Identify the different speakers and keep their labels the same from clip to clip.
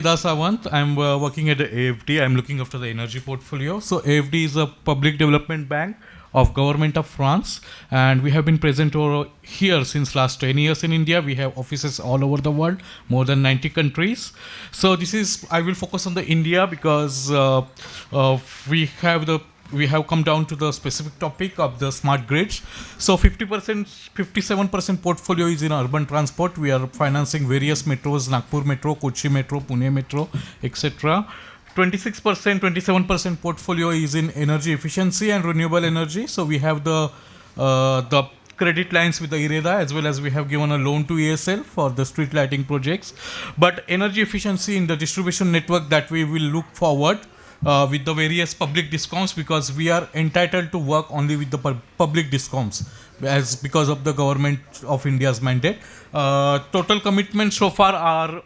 Speaker 1: Das Sawant. I'm working at the AFD. I'm looking after the energy portfolio. So AFD is a public development bank of government of France, and we have been present over here since last 10 years in India. We have offices all over the world, more than 90 countries. So this is I will focus on the India because we have the we have come down to the specific topic of the smart grids. So 50%, 57% portfolio is in urban transport. We are financing various metros, Nagpur Metro, Kochi Metro, Pune Metro, etc. 26%, 27% portfolio is in energy efficiency and renewable energy. So we have the credit lines with the IREDA, as well as we have given a loan to ESL for the street lighting projects. But energy efficiency in the distribution network, that we will look forward with the various public discoms, because we are entitled to work only with the public discoms as because of the government of India's mandate. Total commitments so far are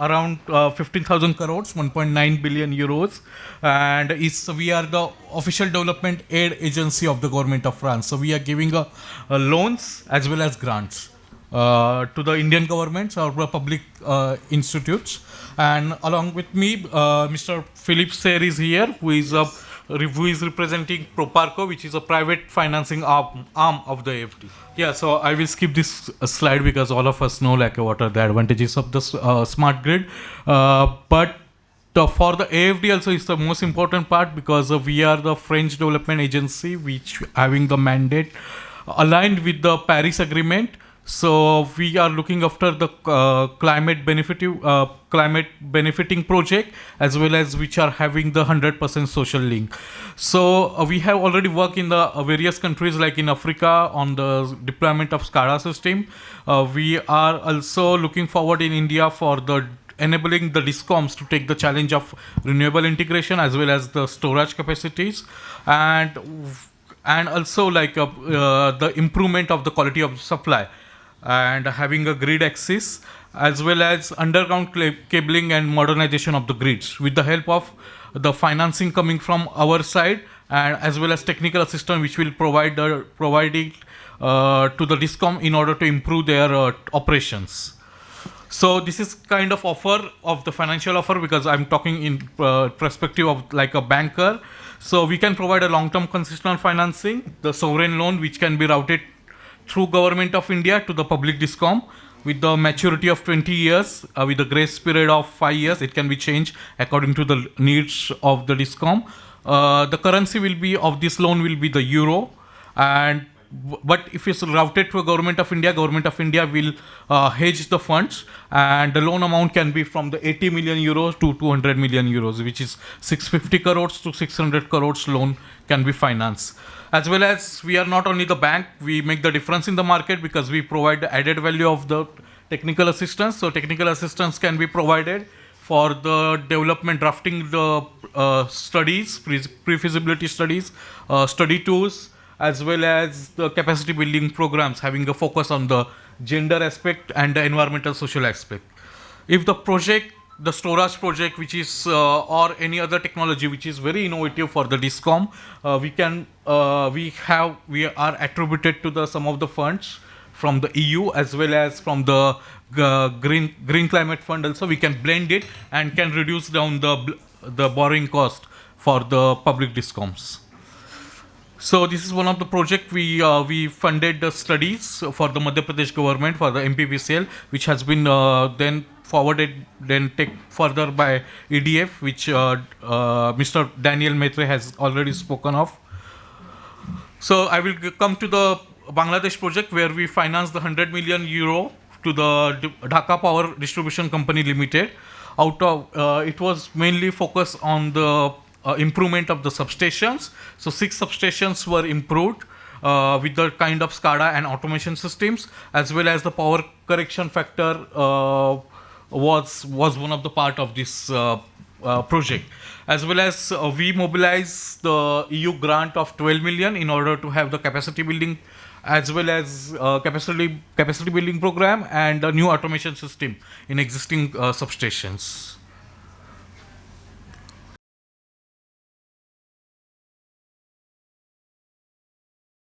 Speaker 1: around 15,000 crores, 1.9 billion euros, and we are the official development aid agency of the government of France. So we are giving loans as well as grants to the Indian governments or the public institutes. And along with me, Mr. Philippe Serre is here, who is representing Proparco, which is a private financing arm of the AFD. Yeah, so I will skip this slide because all of us know like what are the advantages of the smart grid. But for the AFD also is the most important part, because we are the French development agency which having the mandate aligned with the Paris Agreement. So we are looking after the climate benefiting project, as well as which are having the 100% social link. So we have already worked in the various countries, like in Africa on the deployment of SCADA system. We are also looking forward in India for the enabling the discoms to take the challenge of renewable integration as well as the storage capacities, and also like the improvement of the quality of supply, and having a grid access, as well as underground cabling and modernization of the grids with the help of the financing coming from our side, and as well as technical assistance which will provide it to the discom in order to improve their operations. So this is kind of offer of the financial offer, because I'm talking in perspective of like a banker. So we can provide a long-term consistent financing, the sovereign loan which can be routed through Government of India to the public discom with the maturity of 20 years, with a grace period of 5 years. It can be changed according to the needs of the discom. The currency will be of this loan will be the euro, but if it's routed to a Government of India will hedge the funds, and the loan amount can be from the 80 million euros to 200 million euros, which is 650 crores to 600 crores loan can be financed. As well as we are not only the bank, we make the difference in the market because we provide the added value of the technical assistance. So technical assistance can be provided for the development, drafting the studies, pre-feasibility studies, study tours, as well as the capacity building programs having a focus on the gender aspect and the environmental social aspect. If the project, the storage project, which is or any other technology which is very innovative for the discom, we are attributed to the some of the funds from the EU as well as from the green climate fund. Also we can blend it and can reduce down the borrowing cost for the public discoms. So this is one of the project we funded the studies for the Madhya Pradesh government for the MPPCL, which has been then forwarded, then take further by EDF, which Mr. Daniel Maitre has already spoken of. So I will come to the Bangladesh project, where we financed the 100 million euro to the Dhaka Power Distribution Company Limited. Out of it was mainly focused on the improvement of the substations. So 6 substations were improved with the kind of SCADA and automation systems, as well as the power correction factor was one of the part of this project. As well as we mobilized the EU grant of 12 million in order to have the capacity building, as well as capacity building program and a new automation system in existing substations.